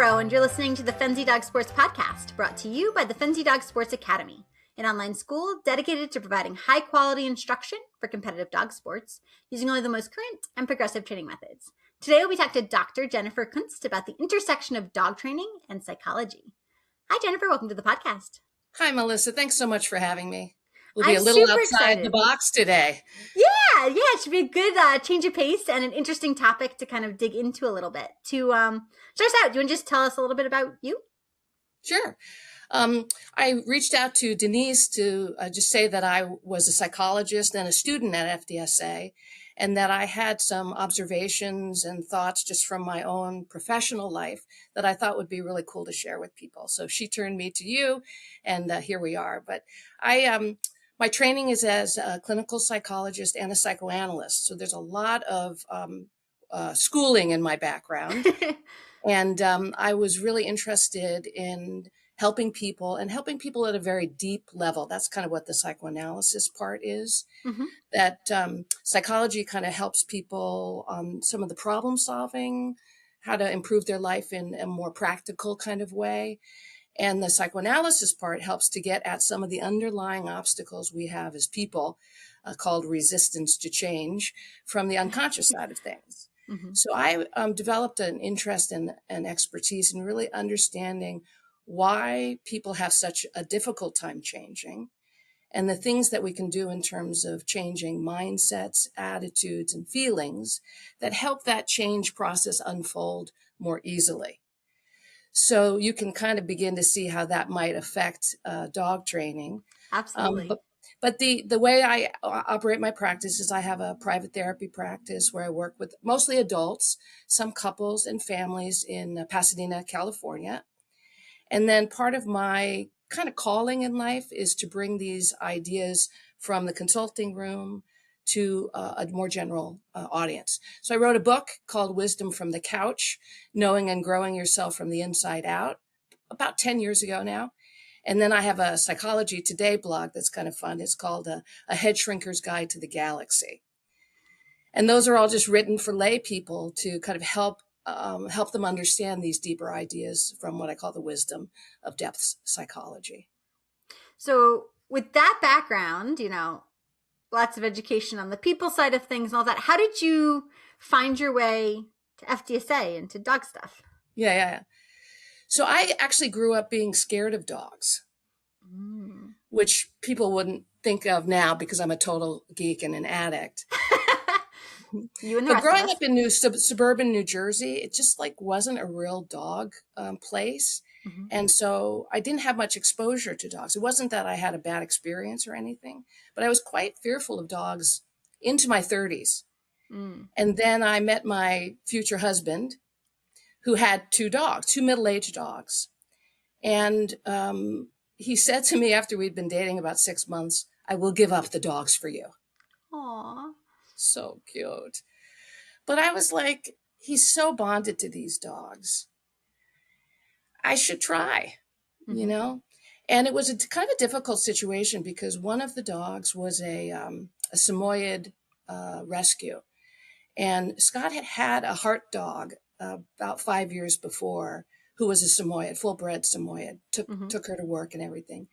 Breau, and you're listening to the Fenzi Dog Sports Podcast, brought to you by the Fenzi Dog Sports Academy, an online school dedicated to providing high-quality instruction for competitive dog sports using only the most current and progressive training methods. Today, we'll be talking to Dr. Jennifer Kunst about the intersection of dog training and psychology. Hi, Jennifer. Welcome to the podcast. Hi, Melissa. Thanks so much for having me. We'll be I'm a little outside excited. the box today. Yeah, it should be a good change of pace and an interesting topic to kind of dig into a little bit. To start us out, do you want to just tell us a little bit about you? Sure. I reached out to Denise to just say that I was a psychologist and a student at FDSA, and that I had some observations and thoughts just from my own professional life that I thought would be really cool to share with people. So she turned me to you, and here we are. But my training is as a clinical psychologist and a psychoanalyst. So there's a lot of schooling in my background. And I was really interested in helping people at a very deep level. That's kind of what the psychoanalysis part is. Mm-hmm. That psychology kind of helps people on some of the problem solving, how to improve their life in a more practical kind of way. And the psychoanalysis part helps to get at some of the underlying obstacles we have as people, called resistance to change, from the unconscious side of things. Mm-hmm. So I developed an interest and expertise in really understanding why people have such a difficult time changing, and the things that we can do in terms of changing mindsets, attitudes, and feelings that help that change process unfold more easily. So you can kind of begin to see how that might affect dog training. Absolutely. But the way I operate my practice is I have a private therapy practice where I work with mostly adults, some couples and families in Pasadena, California. And then part of my kind of calling in life is to bring these ideas from the consulting room to a more general audience. So I wrote a book called Wisdom from the Couch, Knowing and Growing Yourself from the Inside Out, about 10 years ago now. And then I have a Psychology Today blog that's kind of fun. It's called A Head Shrinker's Guide to the Galaxy. And those are all just written for lay people to kind of help them understand these deeper ideas from what I call the wisdom of depth psychology. So with that background, lots of education on the people side of things and all that, how did you find your way to FDSA and to dog stuff? Yeah. So I actually grew up being scared of dogs, which people wouldn't think of now because I'm a total geek and an addict. But growing up in suburban New Jersey, it just wasn't a real dog place. Mm-hmm. And so I didn't have much exposure to dogs. It wasn't that I had a bad experience or anything, but I was quite fearful of dogs into my 30s. And then I met my future husband, who had two middle-aged dogs. And he said to me after we'd been dating about 6 months, "I will give up the dogs for you." Aww. So cute. But I was like, he's so bonded to these dogs. I should try, And it was a kind of a difficult situation because one of the dogs was a Samoyed rescue. And Scott had a heart dog about 5 years before, who was a Samoyed, full-bred Samoyed, took her to work and everything.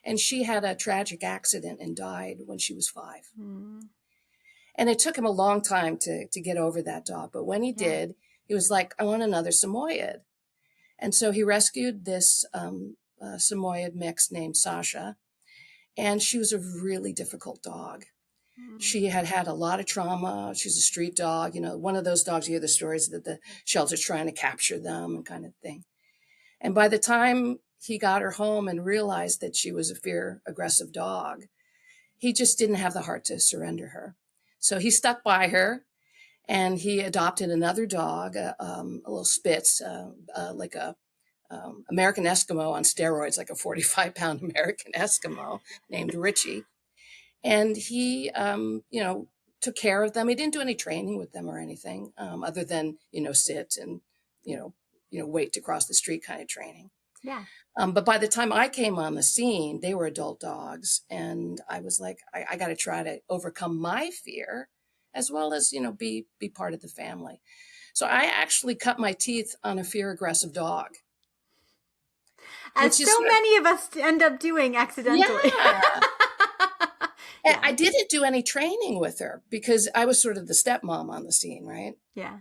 And she had a tragic accident and died when she was 5. And it took him a long time to get over that dog. But when he did, he was like, "I want another Samoyed." And so he rescued this Samoyed mix named Sasha. And she was a really difficult dog. She had a lot of trauma. She's a street dog, one of those dogs, you hear the stories that the shelter's trying to capture them and kind of thing. And by the time he got her home and realized that she was a aggressive dog, he just didn't have the heart to surrender her. So he stuck by her, and he adopted another dog, a little Spitz, like a American Eskimo on steroids, like a 45-pound American Eskimo named Richie. And he, took care of them. He didn't do any training with them or anything, other than, sit and, wait to cross the street kind of training. Yeah. But by the time I came on the scene, they were adult dogs. And I was like, I got to try to overcome my fear as well as, be part of the family. So I actually cut my teeth on a fear-aggressive dog. As so many of us end up doing accidentally. Yeah. Yeah. I didn't do any training with her because I was sort of the stepmom on the scene, right? Yeah.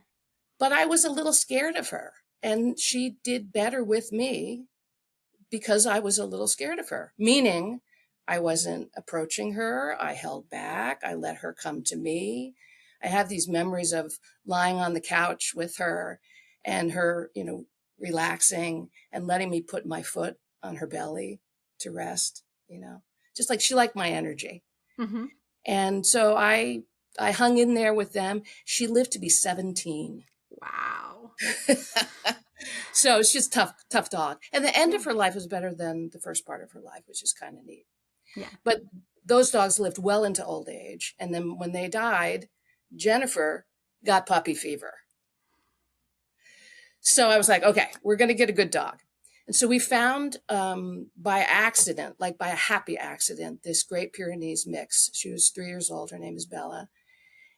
But I was a little scared of her, and she did better with me because I was a little scared of her, meaning I wasn't approaching her. I held back. I let her come to me. I have these memories of lying on the couch with her and her, relaxing and letting me put my foot on her belly to rest, just like she liked my energy. Mm-hmm. And so I hung in there with them. She lived to be 17. Wow. So she's tough dog. And the end of her life was better than the first part of her life, which is kind of neat. Yeah. But those dogs lived well into old age. And then when they died, Jennifer got puppy fever. So I was like, okay, we're going to get a good dog. And so we found by accident, like by a happy accident, this Great Pyrenees mix. She was 3 years old. Her name is Bella.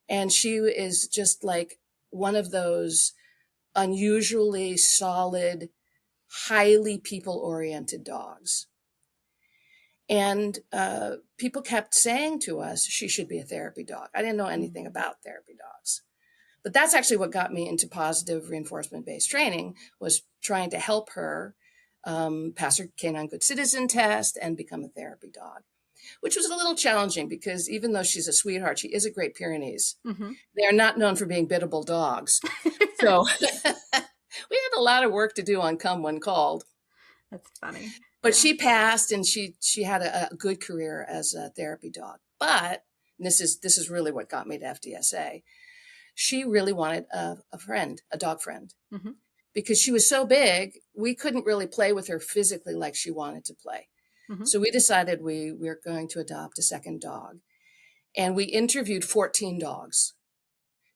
And she is just like one of those unusually solid, highly people-oriented dogs. And people kept saying to us, she should be a therapy dog. I didn't know anything about therapy dogs. But that's actually what got me into positive reinforcement-based training, was trying to help her pass her Canine Good Citizen test and become a therapy dog, which was a little challenging because even though she's a sweetheart, she is a Great Pyrenees. Mm-hmm. They are not known for being biddable dogs. So we had a lot of work to do on Come When Called. That's funny. But she passed, and she had a good career as a therapy dog. But this is really what got me to FDSA. She really wanted a friend, a dog friend, mm-hmm. because she was so big, we couldn't really play with her physically like she wanted to play. Mm-hmm. So we decided we were going to adopt a second dog. And we interviewed 14 dogs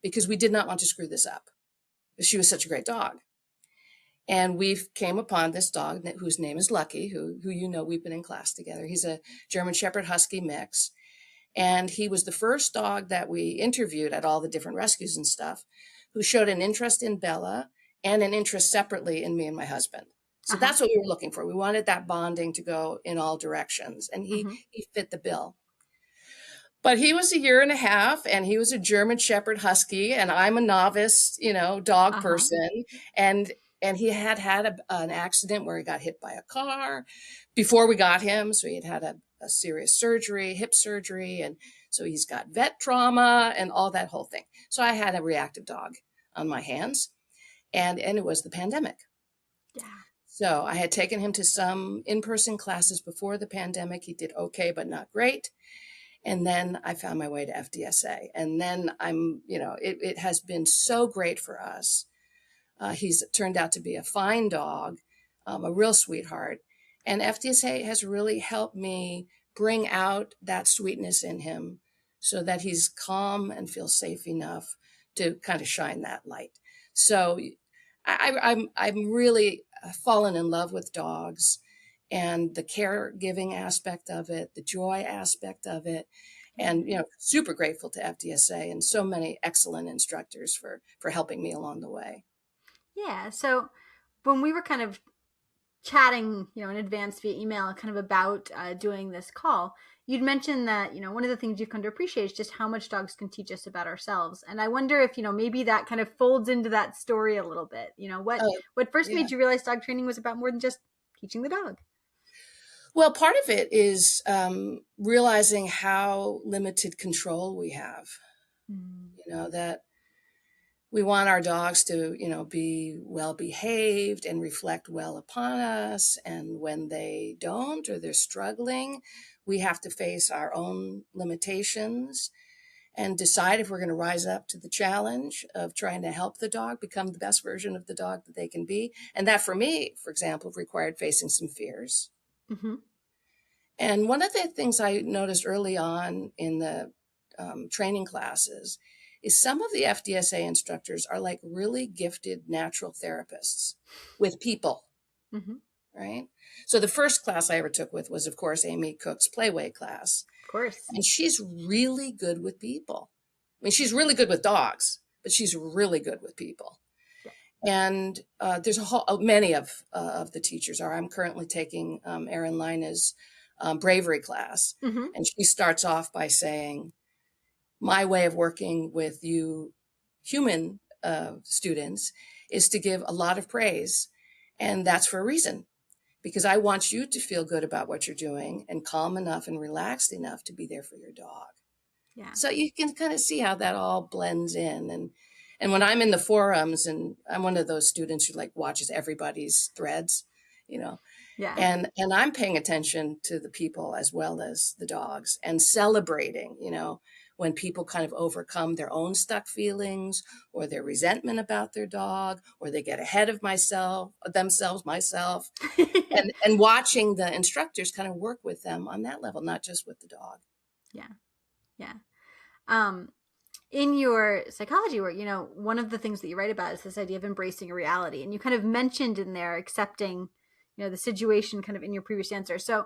because we did not want to screw this up. She was such a great dog. And we came upon this dog whose name is Lucky, who we've been in class together. He's a German Shepherd Husky mix. And he was the first dog that we interviewed at all the different rescues and stuff, who showed an interest in Bella and an interest separately in me and my husband. So that's what we were looking for. We wanted that bonding to go in all directions. And he fit the bill. But he was 1.5 years, and he was a German Shepherd Husky, and I'm a novice, dog person. And he had an accident where he got hit by a car before we got him. So he had a serious surgery, hip surgery. And so he's got vet trauma and all that whole thing. So I had a reactive dog on my hands, and it was the pandemic. Yeah. So I had taken him to some in-person classes before the pandemic. He did okay, but not great. And then I found my way to FDSA. And then it has been so great for us. He's turned out to be a fine dog, a real sweetheart. And FDSA has really helped me bring out that sweetness in him so that he's calm and feels safe enough to kind of shine that light. So I'm really fallen in love with dogs and the caregiving aspect of it, the joy aspect of it. And, super grateful to FDSA and so many excellent instructors for helping me along the way. Yeah. So when we were kind of chatting, in advance via email, kind of about doing this call, you'd mentioned that, one of the things you've come to appreciate is just how much dogs can teach us about ourselves. And I wonder if, maybe that kind of folds into that story a little bit. What first made you realize dog training was about more than just teaching the dog? Well, part of it is realizing how limited control we have, that we want our dogs to, be well behaved and reflect well upon us. And when they don't, or they're struggling, we have to face our own limitations and decide if we're going to rise up to the challenge of trying to help the dog become the best version of the dog that they can be. And that, for me, for example, required facing some fears. Mm-hmm. And one of the things I noticed early on in the training classes is some of the FDSA instructors are like really gifted natural therapists with people, right? So the first class I ever took was, of course, Amy Cook's Playway class. Of course. And she's really good with people. mean, she's really good with dogs, but she's really good with people. Yeah. And there's many of the teachers are. I'm currently taking Erin Lina's bravery class. Mm-hmm. And she starts off by saying, my way of working with you human students is to give a lot of praise. And that's for a reason, because I want you to feel good about what you're doing and calm enough and relaxed enough to be there for your dog. Yeah. So you can kind of see how that all blends in. And when I'm in the forums, and I'm one of those students who like watches everybody's threads, you know, Yeah. and I'm paying attention to the people as well as the dogs, and celebrating, you know, when people kind of overcome their own stuck feelings or their resentment about their dog, or they get ahead of myself, and watching the instructors kind of work with them on that level, not just with the dog. Yeah. Yeah. In your psychology work, you know, one of the things that you write about is this idea of embracing reality. And you kind of mentioned in there accepting, you know, the situation kind of in your previous answer. So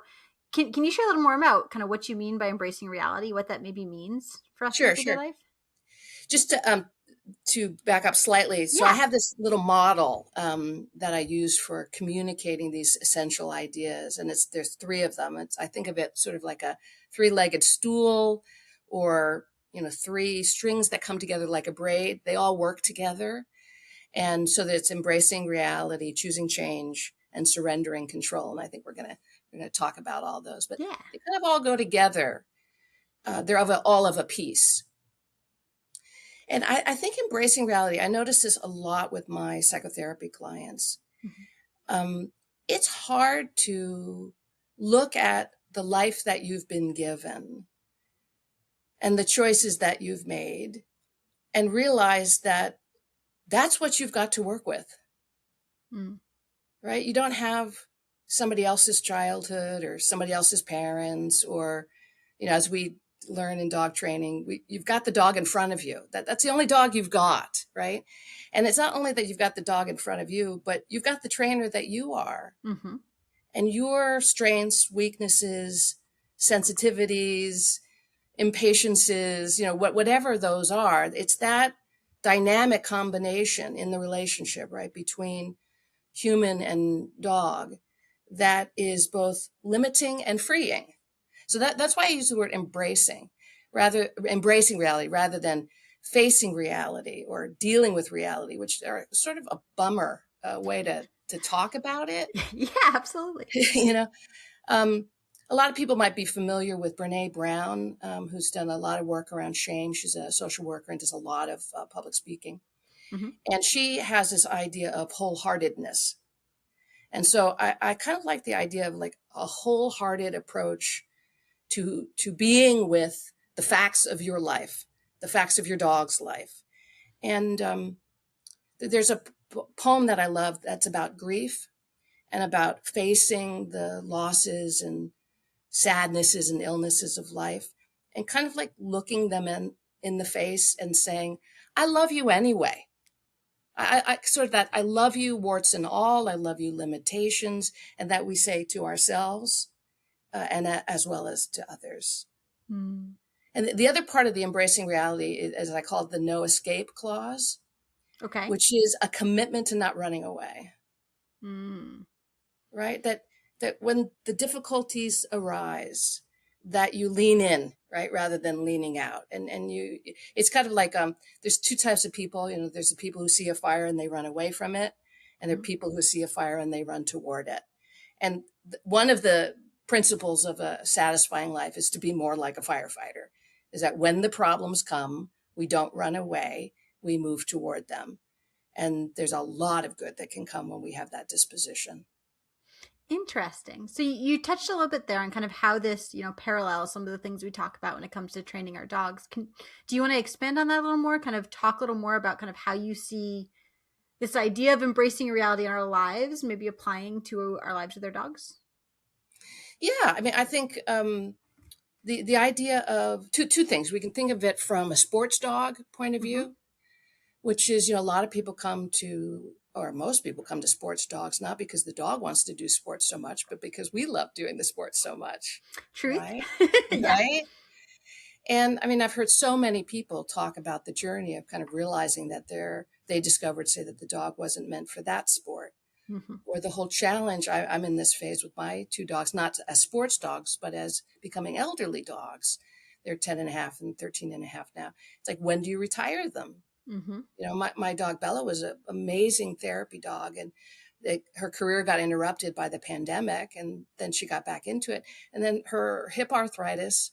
can you share a little more about kind of what you mean by embracing reality, what that maybe means for us in everyday life? Just to back up slightly. So I have this little model that I use for communicating these essential ideas. And there's three of them. I think of it sort of like a three-legged stool, or, you know, three strings that come together like a braid. They all work together. And so that it's embracing reality, choosing change, and surrendering control. And I think we're going to talk about all those, but they kind of all go together. They're all of a piece. And I think embracing reality, I notice this a lot with my psychotherapy clients. Mm-hmm. It's hard to look at the life that you've been given and the choices that you've made and realize that that's what you've got to work with. Right? You don't have somebody else's childhood or somebody else's parents, or, you know, as we learn in dog training, you've got the dog in front of you. That's the only dog you've got, right? And it's not only that you've got the dog in front of you, but you've got the trainer that you are. Mm-hmm. And your strengths, weaknesses, sensitivities, impatiences, you know, whatever those are, it's that dynamic combination in the relationship, right, between human and dog that is both limiting and freeing. So that's why I use the word embracing reality rather than facing reality or dealing with reality, which are sort of a bummer way to talk about it. Yeah, absolutely. You know, a lot of people might be familiar with Brené Brown, who's done a lot of work around shame. She's a social worker and does a lot of public speaking. Mm-hmm. And she has this idea of wholeheartedness. And so I kind of like the idea of like a wholehearted approach to being with the facts of your life, the facts of your dog's life. And there's a poem that I love that's about grief and about facing the losses and sadnesses and illnesses of life, and kind of like looking them in the face and saying, I love you anyway. I sort of that, I love you warts and all, I love you limitations, and that we say to ourselves and as well as to others. Mm. And the other part of the embracing reality is, as I call it, the no escape clause, which is a commitment to not running away. Mm. Right? That when the difficulties arise, that you lean in, right, rather than leaning out. And it's kind of like there's two types of people. You know, there's the people who see a fire and they run away from it, and there are people who see a fire and they run toward it. And one of the principles of a satisfying life is to be more like a firefighter. Is that when the problems come, we don't run away, we move toward them. And there's a lot of good that can come when we have that disposition. Interesting. So you touched a little bit there on kind of how this, you know, parallels some of the things we talk about when it comes to training our dogs. Do you want to expand on that a little more? Kind of talk a little more about kind of how you see this idea of embracing reality in our lives, maybe applying to our lives with our dogs? Yeah, I mean, I think the idea of two things. We can think of it from a sports dog point of view, which is, you know, a lot of people come to, or most people come to sports dogs, not because the dog wants to do sports so much, but because we love doing the sports so much. Truth. Right? Yeah. Right? And I mean, I've heard so many people talk about the journey of kind of realizing that they discovered, say, that the dog wasn't meant for that sport, Mm-hmm. or the whole challenge. I'm in this phase with my two dogs, not as sports dogs, but as becoming elderly dogs. They're 10 and a half and 13 and a half now. It's like, when do you retire them? Mm-hmm. You know, my dog Bella was an amazing therapy dog, and her career got interrupted by the pandemic, and then she got back into it. And then her hip arthritis,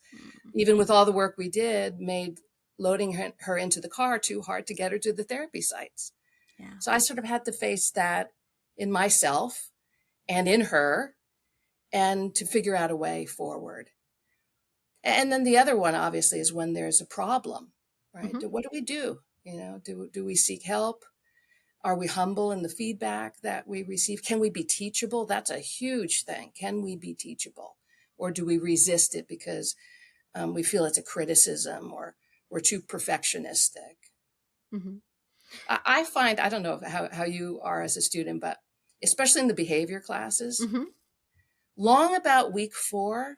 even with all the work we did, made loading her into the car too hard to get her to the therapy sites. Yeah. So I sort of had to face that in myself and in her, and to figure out a way forward. And then the other one, obviously, is when there's a problem, right? Mm-hmm. What do we do? You know, do we seek help? Are we humble in the feedback that we receive? Can we be teachable? That's a huge thing. Can we be teachable? Or do we resist it because we feel it's a criticism, or we're too perfectionistic? Mm-hmm. I find, I don't know how you are as a student, but especially in the behavior classes, Mm-hmm. long about week 4,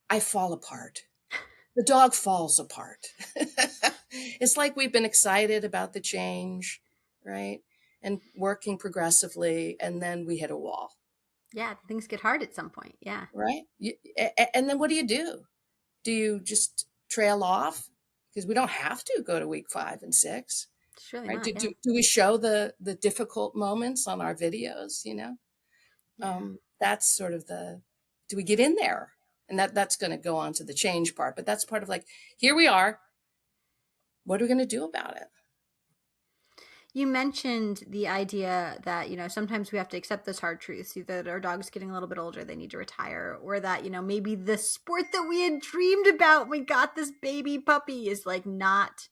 I fall apart. The dog falls apart. It's like we've been excited about the change, right? And working progressively, and then we hit a wall, Yeah, things get hard at some point. Yeah. right? And then what do? Do you just trail off? Because we don't have to go to week 5 and 6, Surely right? not. Yeah. Do we show the difficult moments on our videos, you know? Yeah. That's sort of do we get in there? And that's going to go on to the change part, but that's part of, like, here we are. What are we going to do about it? You mentioned the idea that, sometimes we have to accept those hard truths, either that our dog's getting a little bit older, they need to retire, or that, maybe the sport that we had dreamed about when we got this baby puppy is like not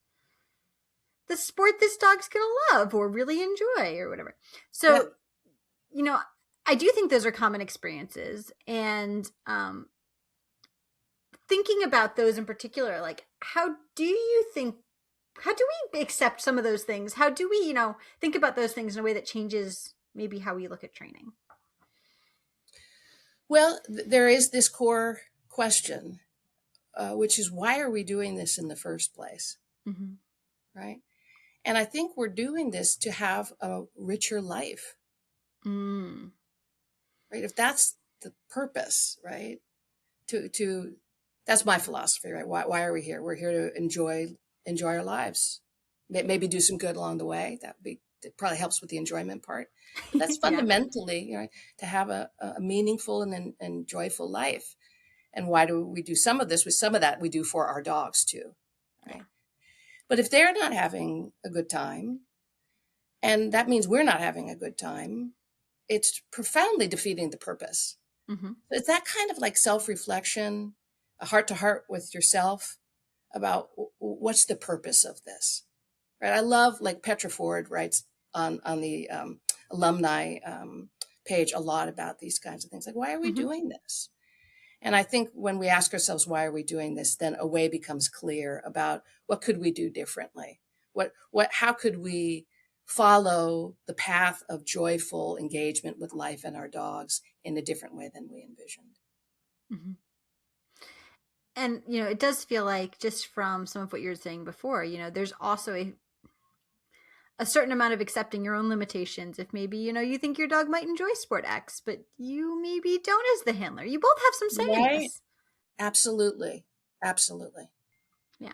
the sport this dog's going to love or really enjoy or whatever. So, Yep. I do think those are common experiences. And thinking about those in particular, like, how do we accept some of those things? How do we, think about those things in a way that changes maybe how we look at training? Well, there is this core question, which is, why are we doing this in the first place? Mm-hmm. Right? And I think we're doing this to have a richer life. Mm. Right? If that's the purpose, right? That's my philosophy, right? Why are we here? We're here to enjoy our lives. Maybe do some good along the way. That probably helps with the enjoyment part. But that's Yeah. fundamentally, to have a meaningful and joyful life. And why do we do some of this? With some of that we do for our dogs too, right? Yeah. But if they're not having a good time, and that means we're not having a good time, it's profoundly defeating the purpose. Mm-hmm. It's that kind of like self-reflection, a heart-to-heart with yourself about what's the purpose of this, right? I love, like, Petra Ford writes on the alumni page a lot about these kinds of things. Like, why are we Mm-hmm. doing this? And I think when we ask ourselves, why are we doing this, then a way becomes clear about what could we do differently? How could we follow the path of joyful engagement with life and our dogs in a different way than we envisioned? Mm-hmm. And, it does feel like, just from some of what you were saying before, there's also a certain amount of accepting your own limitations. If maybe, you think your dog might enjoy sport X, but you maybe don't as the handler. You both have some say in this. Absolutely. Absolutely. Yeah.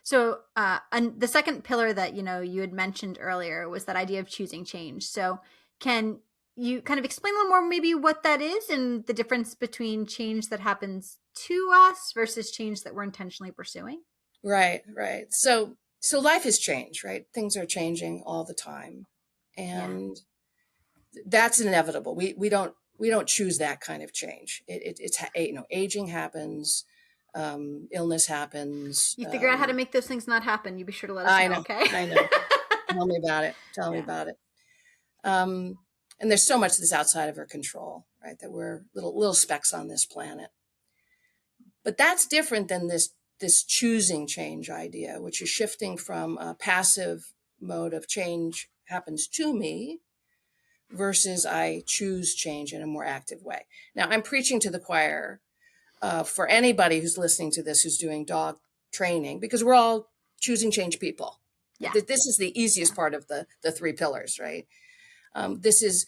So and the second pillar that, you had mentioned earlier was that idea of choosing change. So can you kind of explain a little more maybe what that is, and the difference between change that happens to us versus change that we're intentionally pursuing? Right. So life is change, right? Things are changing all the time. And that's inevitable. We don't choose that kind of change. It's aging happens, illness happens. You figure out how to make those things not happen, you be sure to let us I know, know, okay? I know. Tell me about it. Tell me about it. And there's so much that's outside of our control, right? That we're little specks on this planet. But that's different than this choosing change idea, which is shifting from a passive mode of change happens to me, versus I choose change in a more active way. Now, I'm preaching to the choir for anybody who's listening to this, who's doing dog training, because we're all choosing change people. Yeah. This is the easiest part of the 3 pillars, right? This is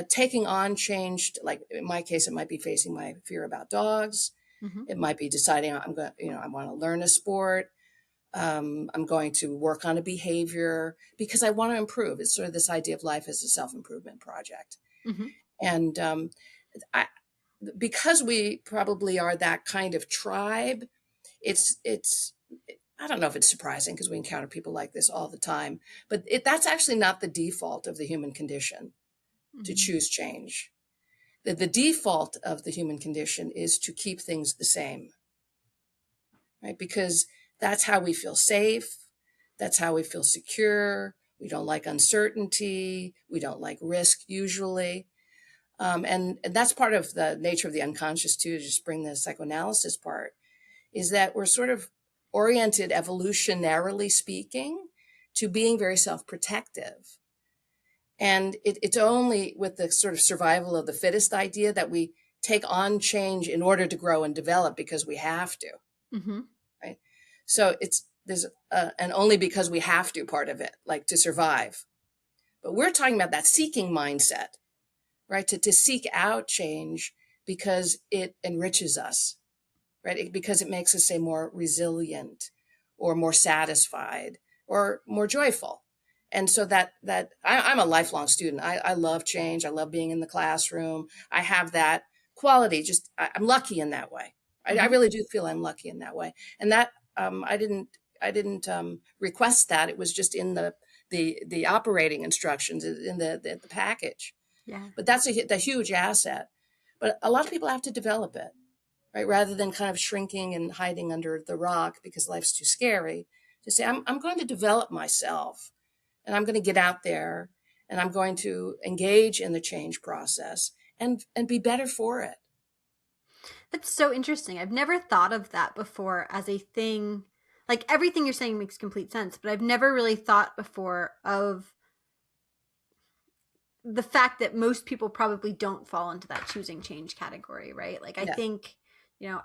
taking on change. Like in my case, it might be facing my fear about dogs. Mm-hmm. It might be deciding I want to learn a sport. I'm going to work on a behavior because I want to improve. It's sort of this idea of life as a self-improvement project. Mm-hmm. And because we probably are that kind of tribe, it's I don't know if it's surprising because we encounter people like this all the time, but that's actually not the default of the human condition, to choose change. The default of the human condition is to keep things the same, right? Because that's how we feel safe. That's how we feel secure. We don't like uncertainty. We don't like risk usually. And that's part of the nature of the unconscious too, to just bring the psychoanalysis part, is that we're sort of oriented, evolutionarily speaking, to being very self-protective. And it's only with the sort of survival of the fittest idea that we take on change in order to grow and develop because we have to, Mm-hmm. right? So there's an only because we have to part of it, like to survive. But we're talking about that seeking mindset, right? To seek out change because it enriches us, right? Because it makes us, say, more resilient or more satisfied or more joyful. And so I'm a lifelong student. I love change. I love being in the classroom. I have that quality. I'm lucky in that way. I really do feel I'm lucky in that way. And that I didn't request that. It was just in the operating instructions in the package. Yeah. But that's the huge asset. But a lot of people have to develop it, right? Rather than kind of shrinking and hiding under the rock because life's too scary, to say, I'm going to develop myself and I'm going to get out there and I'm going to engage in the change process and be better for it. That's so interesting. I've never thought of that before as a thing. Like everything you're saying makes complete sense, but I've never really thought before of the fact that most people probably don't fall into that choosing change category, right? Like I think,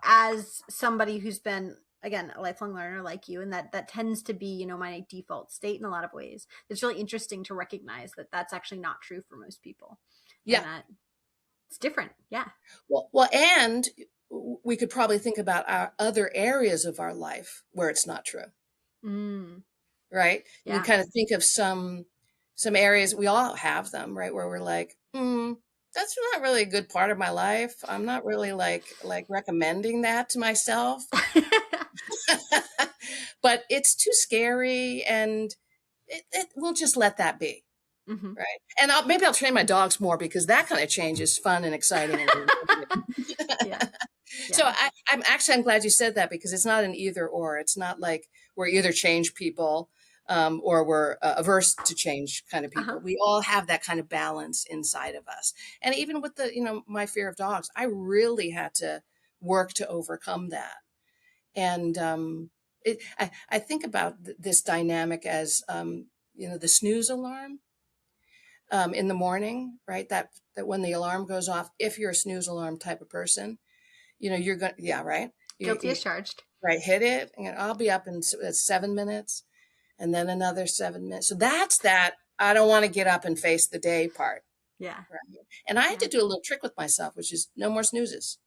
as somebody who's been, again, a lifelong learner like you, and that tends to be, my default state in a lot of ways. It's really interesting to recognize that that's actually not true for most people. Yeah. And that it's different. Yeah. Well, and we could probably think about our other areas of our life where it's not true. Right? Yeah. You kind of think of some areas, we all have them, right? Where we're like, that's not really a good part of my life. I'm not really like recommending that to myself, but it's too scary and we'll just let that be. Right. And maybe I'll train my dogs more because that kind of change is fun and exciting. Yeah. So I'm glad you said that because it's not an either or. It's not like we're either change people or we're averse to change kind of people. We all have that kind of balance inside of us. And even with my fear of dogs, I really had to work to overcome that. And I think about this dynamic as, the snooze alarm in the morning, right? That when the alarm goes off, if you're a snooze alarm type of person, you're going, right? Guilty as charged. Right. Hit it. And I'll be up in 7 minutes and then another 7 minutes. So that's that. I don't want to get up and face the day part. Yeah. Right. And I had to do a little trick with myself, which is no more snoozes.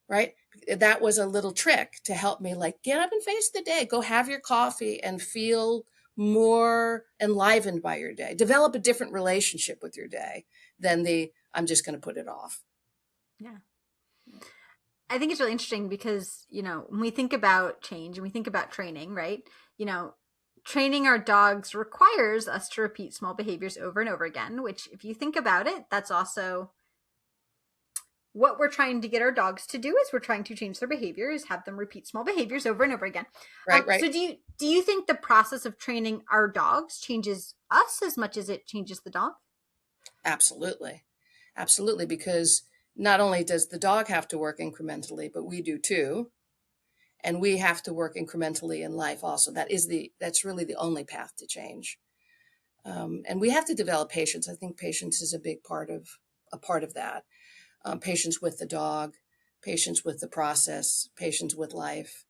Right. That was a little trick to help me get up and face the day, go have your coffee and feel more enlivened by your day, develop a different relationship with your day than I'm just going to put it off. Yeah. I think it's really interesting because, when we think about change and we think about training, right? Training our dogs requires us to repeat small behaviors over and over again, which if you think about it, that's also what we're trying to get our dogs to do is we're trying to change their behaviors, have them repeat small behaviors over and over again. Right. Right. So do you think the process of training our dogs changes us as much as it changes the dog? Absolutely. Absolutely. Because not only does the dog have to work incrementally, but we do too. And we have to work incrementally in life also. That's really the only path to change. And we have to develop patience. I think patience is a big part of that. Patience with the dog, patience with the process, patience with life.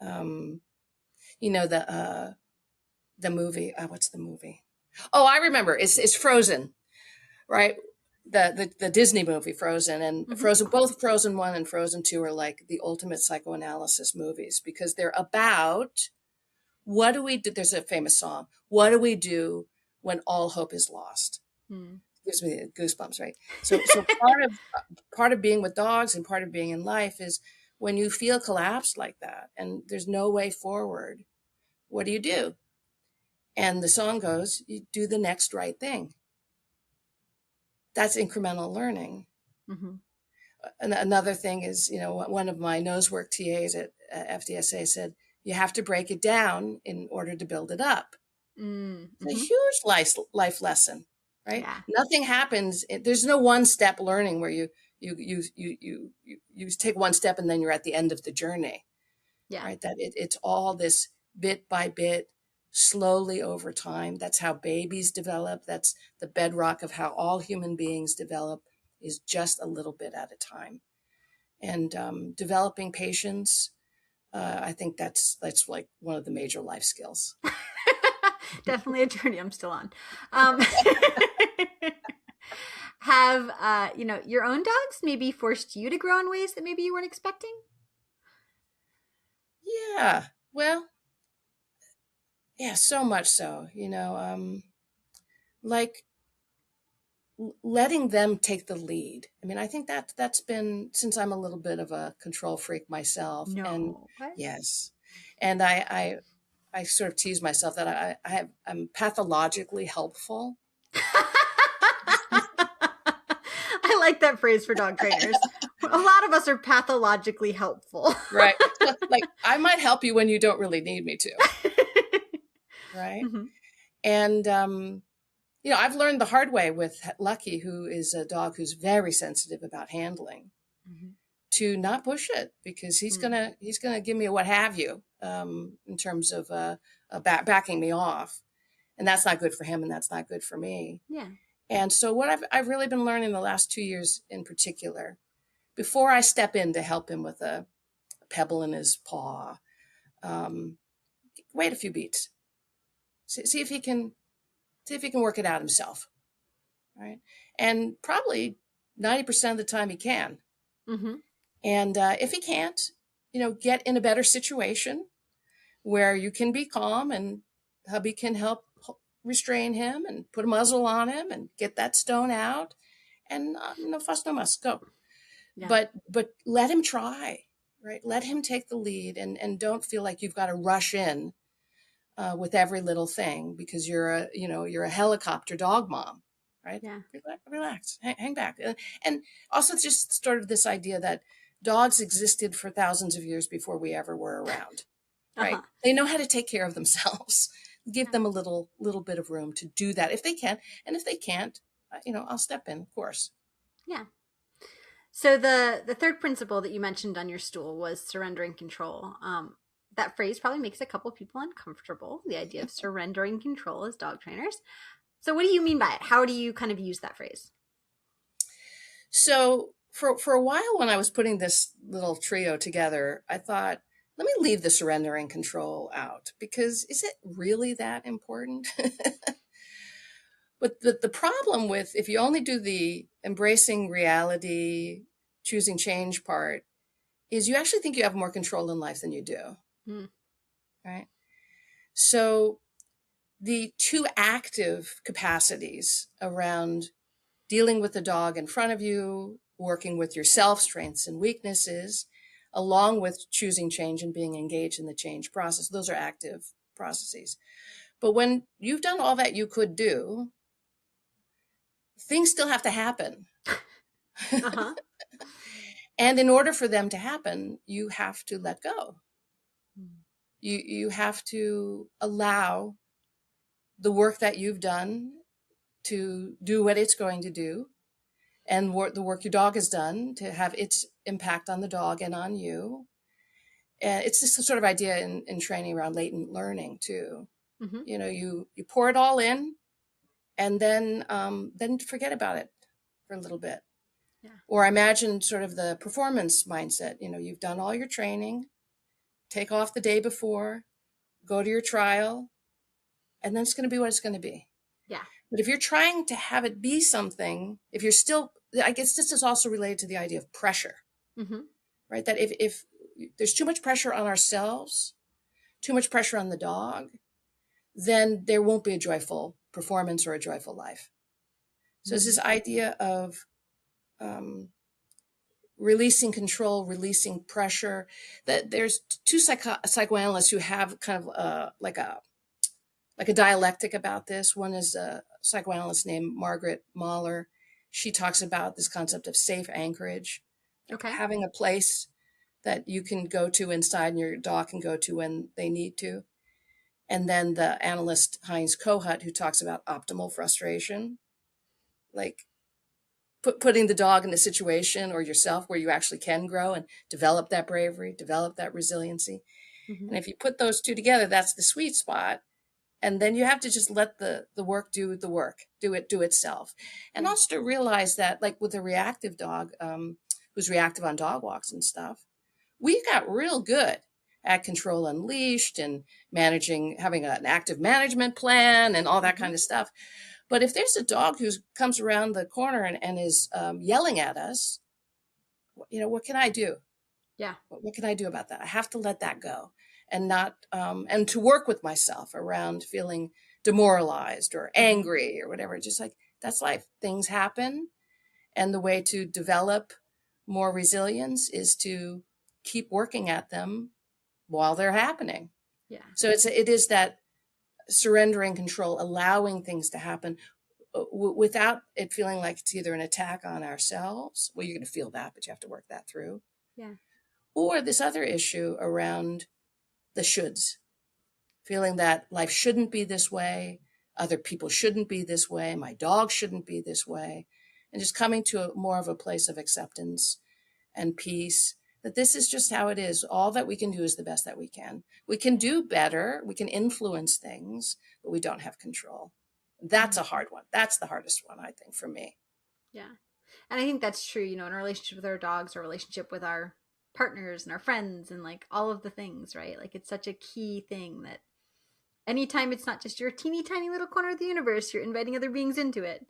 You know, the movie, what's the movie? Oh, I remember. It's Frozen, right? The Disney movie Frozen, and Mm-hmm. Frozen, both Frozen 1 and Frozen 2 are like the ultimate psychoanalysis movies, because they're about, what do we do? There's a famous song. What do we do when all hope is lost? Mm. Gives me goosebumps, right? So part of being with dogs and part of being in life is when you feel collapsed like that and there's no way forward, what do? And the song goes, you do the next right thing. That's incremental learning. Mm-hmm. Another thing is, you know, one of my nosework TAs at FDSA said, you have to break it down in order to build it up. Mm-hmm. It's a huge life lesson, right? Yeah. Nothing happens. There's no one step learning where you take one step and then you're at the end of the journey, Yeah. right? That it's all this bit by bit, slowly over time. That's how babies develop. That's the bedrock of how all human beings develop, is just a little bit at a time. And developing patience, I think that's like one of the major life skills. Definitely a journey I'm still on. Um, have your own dogs maybe forced you to grow in ways that maybe you weren't expecting? Yeah. Well, yeah, so much so, like letting them take the lead. I mean, I think that's been, since I'm a little bit of a control freak myself. And No. What? yes, and I sort of tease myself that I'm pathologically helpful. I like that phrase for dog trainers. A lot of us are pathologically helpful. Right. Like, I might help you when you don't really need me to. Right. Mm-hmm. And, I've learned the hard way with Lucky, who is a dog who's very sensitive about handling, Mm-hmm. to not push it, because he's gonna give me a what have you, in terms of backing me off, and that's not good for him, and that's not good for me. Yeah. And so what I've really been learning the last 2 years in particular, before I step in to help him with a pebble in his paw, wait a few beats, see if he can work it out himself, right? And probably 90% of the time he can. Mm-hmm. And if he can't, get in a better situation where you can be calm and hubby can help restrain him and put a muzzle on him and get that stone out, and no fuss, no muss, go. Yeah. But let him try, right? Let him take the lead, and don't feel like you've got to rush in with every little thing, because you're a helicopter dog mom, right? Yeah. Relax, hang back. And also just sort of this idea that dogs existed for thousands of years before we ever were around, right? Uh-huh. They know how to take care of themselves. Give them a little bit of room to do that if they can. And if they can't, I'll step in, of course. Yeah. So the third principle that you mentioned on your stool was surrendering control. That phrase probably makes a couple people uncomfortable, the idea of surrendering control as dog trainers. So what do you mean by it? How do you kind of use that phrase? So for a while, when I was putting this little trio together, I thought, let me leave the surrendering control out, because is it really that important? But the problem with, if you only do the embracing reality, choosing change part, is you actually think you have more control in life than you do, right? So the two active capacities around dealing with the dog in front of you, working with yourself, strengths and weaknesses, along with choosing change and being engaged in the change process, those are active processes. But when you've done all that you could do, things still have to happen. Uh-huh. And in order for them to happen, you have to let go. You have to allow the work that you've done to do what it's going to do, and the work your dog has done to have its impact on the dog and on you. And it's this sort of idea in training around latent learning too. Mm-hmm. You pour it all in, and then forget about it for a little bit. Yeah. Or imagine sort of the performance mindset. You've done all your training, take off the day before, go to your trial, and then it's going to be what it's going to be. Yeah. But if you're trying to have it be something, if you're still, I guess this is also related to the idea of pressure, right? That if there's too much pressure on ourselves, too much pressure on the dog, then there won't be a joyful performance or a joyful life. So it's this idea of releasing control, releasing pressure. That there's two psychoanalysts who have kind of like a dialectic about this. One is a psychoanalyst named Margaret Mahler. She talks about this concept of safe anchorage, like Okay. having a place that you can go to inside and your dog can go to when they need to. And then the analyst Heinz Kohut, who talks about optimal frustration, like putting the dog in a situation or yourself where you actually can grow and develop that bravery, develop that resiliency. And if you put those two together, that's the sweet spot. And then you have to just let the work do the work, do itself. And also to realize that, like with a reactive dog, who's reactive on dog walks and stuff, we got real good at Control Unleashed and managing, having an active management plan and all that kind of stuff. But if there's a dog who comes around the corner and is yelling at us, what can I do? Yeah. What can I do about that? I have to let that go and not, and to work with myself around feeling demoralized or angry or whatever. Just like, that's life. Things happen. And the way to develop more resilience is to keep working at them while they're happening. Yeah. So it is that surrendering control, allowing things to happen without it feeling like it's either an attack on ourselves. Well, you're going to feel that, but you have to work that through. Yeah. Or this other issue around the shoulds, feeling that life shouldn't be this way, other people shouldn't be this way, my dog shouldn't be this way, and just coming to more of a place of acceptance and peace, that this is just how it is. All that we can do is the best that we can. We can do better, we can influence things, but we don't have control. That's a hard one. That's the hardest one, I think, for me. Yeah. And I think that's true, in our relationship with our dogs, our relationship with our partners and our friends and like all of the things, right? Like it's such a key thing that anytime it's not just your teeny tiny little corner of the universe, you're inviting other beings into it.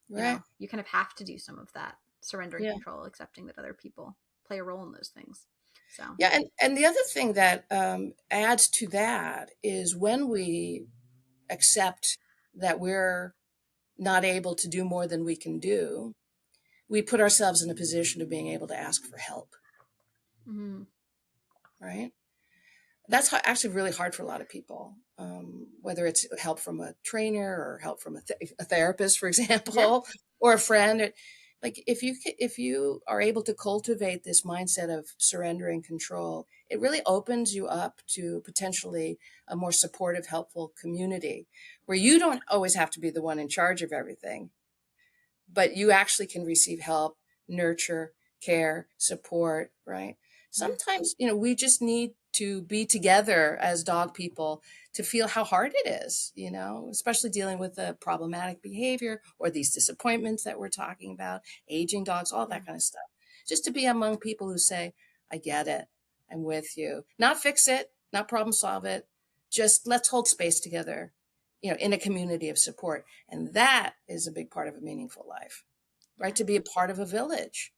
Right. You kind of have to do some of that surrendering Yeah. control, accepting that other people play a role in those things. So yeah, and the other thing that adds to that is when we accept that we're not able to do more than we can do, we put ourselves in a position of being able to ask for help. Right? That's actually really hard for a lot of people, whether it's help from a trainer or help from a therapist, for example, or a friend. Like if you are able to cultivate this mindset of surrendering control, it really opens you up to potentially a more supportive, helpful community where you don't always have to be the one in charge of everything, but you actually can receive help, nurture, care, support, right? Sometimes, we just need to be together as dog people to feel how hard it is, especially dealing with the problematic behavior or these disappointments that we're talking about, aging dogs, all that kind of stuff. Just to be among people who say, I get it. I'm with you. Not fix it, not problem solve it. Just let's hold space together, in a community of support. And that is a big part of a meaningful life, right? To be a part of a village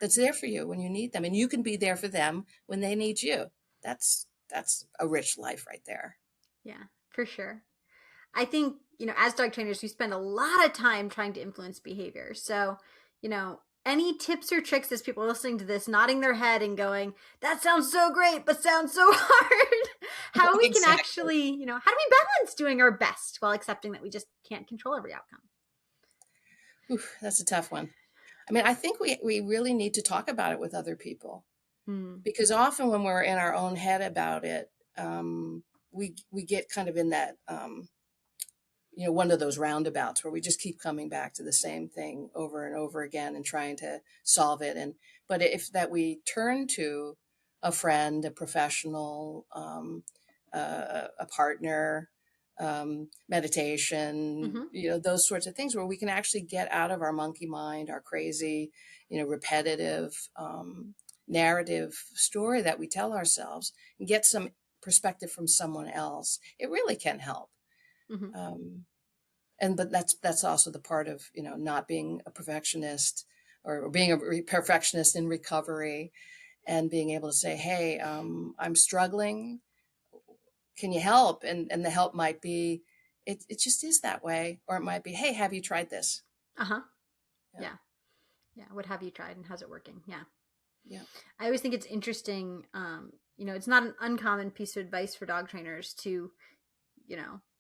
that's there for you when you need them. And you can be there for them when they need you. That's a rich life right there. Yeah, for sure. I think, as dog trainers, we spend a lot of time trying to influence behavior. So, any tips or tricks as people are listening to this, nodding their head and going, that sounds so great, but sounds so hard. How we can actually, how do we balance doing our best while accepting that we just can't control every outcome? Oof, that's a tough one. I mean, I think we really need to talk about it with other people because often when we're in our own head about it, we get kind of in that, one of those roundabouts where we just keep coming back to the same thing over and over again and trying to solve it. But if that we turn to a friend, a professional, a partner, meditation, those sorts of things where we can actually get out of our monkey mind, our crazy, repetitive narrative story that we tell ourselves, and get some perspective from someone else. It really can help. But that's also the part of, not being a perfectionist or being a perfectionist in recovery, and being able to say, hey, I'm struggling. Can you help? And the help might be, it just is that way. Or it might be, hey, have you tried this? Yeah. What have you tried and how's it working? Yeah. I always think it's interesting. It's not an uncommon piece of advice for dog trainers to,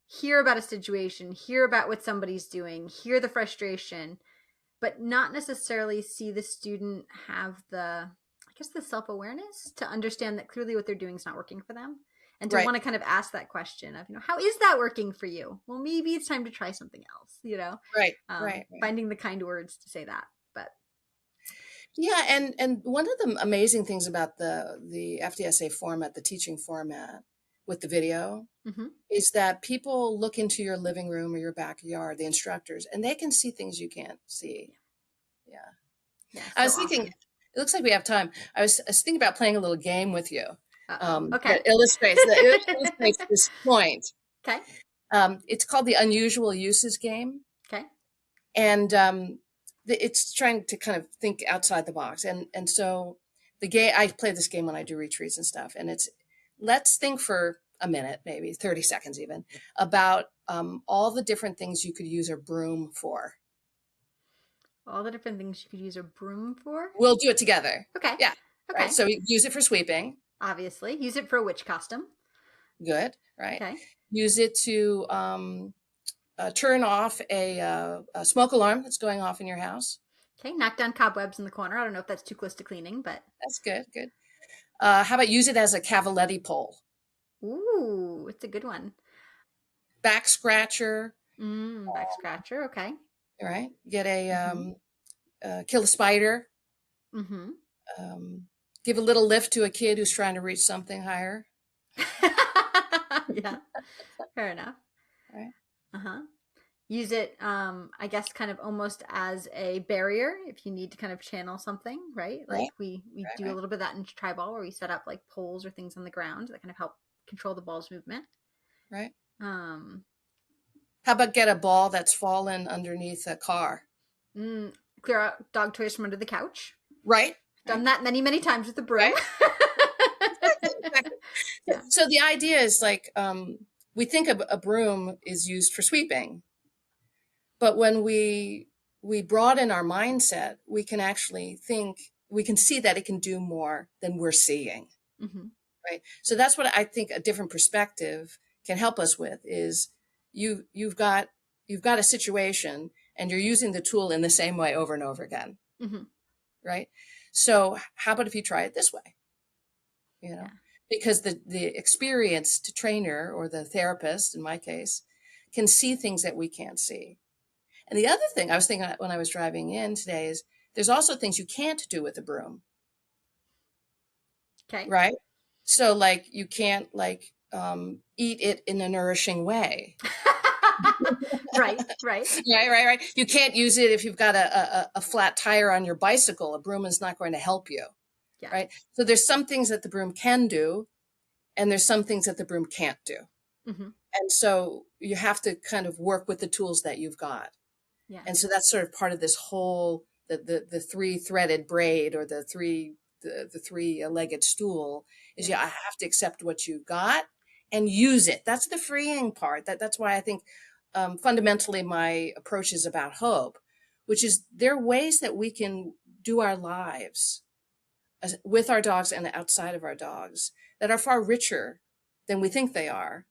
hear about a situation, hear about what somebody's doing, hear the frustration, but not necessarily see the student have the self-awareness to understand that clearly what they're doing is not working for them. And to want to kind of ask that question of, how is that working for you? Well, maybe it's time to try something else, Right. Finding the kind words to say that. But yeah, and one of the amazing things about the FDSA format, the teaching format with the video, is that people look into your living room or your backyard, the instructors, and they can see things you can't see. Yeah. I was thinking, it looks like we have time. I was thinking about playing a little game with you. Okay. That illustrates this point. Okay. It's called the unusual uses game. Okay. And it's trying to kind of think outside the box. And so the game, I play this game when I do retreats and stuff. And let's think for a minute, maybe 30 seconds even, about all the different things you could use a broom for. All the different things you could use a broom for? We'll do it together. Okay. Yeah. Okay. Right. So use it for sweeping. Obviously. Use it for a witch costume. Good. Right. Okay. Use it to turn off a smoke alarm that's going off in your house. Okay. Knock down cobwebs in the corner. I don't know if that's too close to cleaning, but. That's good. Good. How about use it as a cavaletti pole? Ooh, it's a good one. Back scratcher. Back scratcher. Okay. All right. Get kill a spider. Give a little lift to a kid who's trying to reach something higher. Yeah. Fair enough. Right. Use it, I guess, kind of almost as a barrier if you need to kind of channel something, right? Like we do a little bit of that in Tri-Ball where we set up like poles or things on the ground that kind of help control the ball's movement. Right. How about get a ball that's fallen underneath a car? Clear out dog toys from under the couch. Right. Done that many, many times with the broom. Exactly. Yeah. So the idea is like, we think a broom is used for sweeping, but when we broaden our mindset, we can actually we can see that it can do more than we're seeing. Right. So that's what I think a different perspective can help us with is you've got a situation and you're using the tool in the same way over and over again. Right. So how about if you try it this way? Because the experienced trainer or the therapist, in my case, can see things that we can't see. And the other thing I was thinking when I was driving in today is there's also things you can't do with a broom. Okay. Right. So like you can't eat it in a nourishing way. Right. You can't use it if you've got a flat tire on your bicycle. A broom is not going to help you. Yeah. Right. So there's some things that the broom can do, and there's some things that the broom can't do. And so you have to kind of work with the tools that you've got. Yeah. And so that's sort of part of this whole the three-threaded braid or the three-legged stool is I have to accept what you got and use it. That's the freeing part. That's why I think fundamentally my approach is about hope, which is there are ways that we can do our lives with our dogs and outside of our dogs that are far richer than we think they are.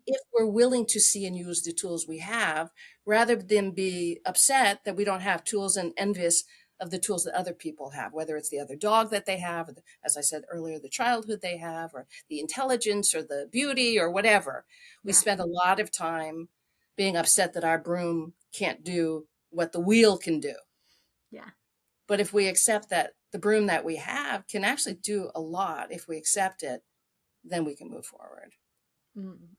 If we're willing to see and use the tools we have, rather than be upset that we don't have tools and envious of the tools that other people have, whether it's the other dog that they have, or as I said earlier, the childhood they have, or the intelligence or the beauty or whatever. We spend a lot of time being upset that our broom can't do what the wheel can do. Yeah. But if we accept that the broom that we have can actually do a lot, if we accept it, then we can move forward.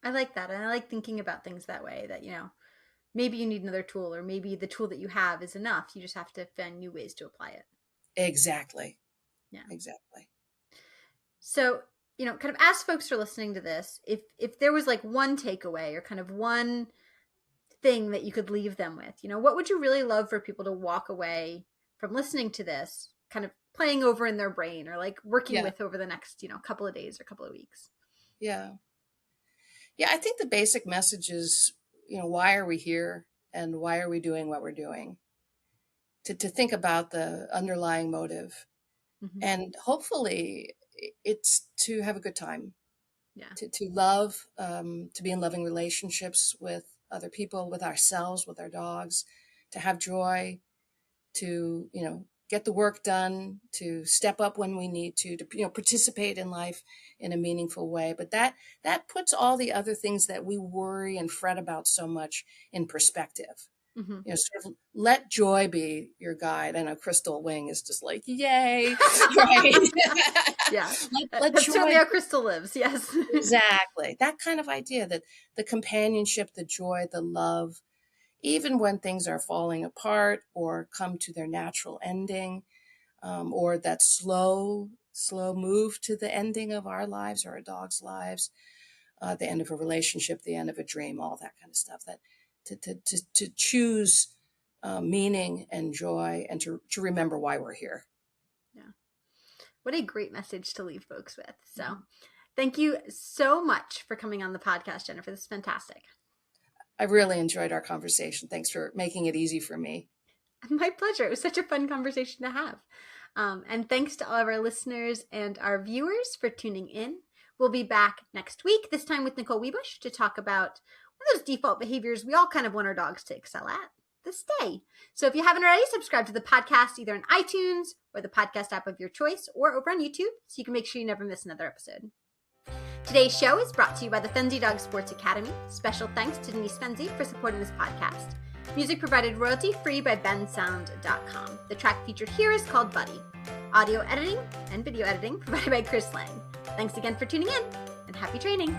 I like that. And I like thinking about things that way, that, maybe you need another tool, or maybe the tool that you have is enough. You just have to find new ways to apply it. Exactly. Yeah. Exactly. So, kind of as folks are listening to this, if there was like one takeaway or kind of one thing that you could leave them with, what would you really love for people to walk away from listening to this, kind of playing over in their brain, or like working with over the next, couple of days or couple of weeks? Yeah. Yeah. I think the basic message is, why are we here and why are we doing what we're doing? To think about the underlying motive, and hopefully it's to have a good time, to love, to be in loving relationships with other people, with ourselves, with our dogs, to have joy, to, get the work done, to step up when we need to, participate in life in a meaningful way. But that puts all the other things that we worry and fret about so much in perspective. Sort of let joy be your guide. And a crystal wing is just like, yay. Right. Yeah. Let That's joy, certainly how crystal lives. Yes. Exactly. That kind of idea, that the companionship, the joy, the love, even when things are falling apart or come to their natural ending, or that slow move to the ending of our lives or our dogs' lives, the end of a relationship, the end of a dream, all that kind of stuff, that to choose meaning and joy, and to remember why we're here. Yeah. What a great message to leave folks with. So thank you so much for coming on the podcast, Jennifer. This is fantastic. I really enjoyed our conversation. Thanks for making it easy for me. My pleasure. It was such a fun conversation to have. And thanks to all of our listeners and our viewers for tuning in. We'll be back next week, this time with Nicole Wiebusch, to talk about one of those default behaviors we all kind of want our dogs to excel at, the stay. So if you haven't already, subscribe to the podcast either in iTunes or the podcast app of your choice, or over on YouTube, so you can make sure you never miss another episode. Today's show is brought to you by the Fenzi Dog Sports Academy. Special thanks to Denise Fenzi for supporting this podcast. Music provided royalty-free by bensound.com. The track featured here is called Buddy. Audio editing and video editing provided by Chris Lang. Thanks again for tuning in, and happy training.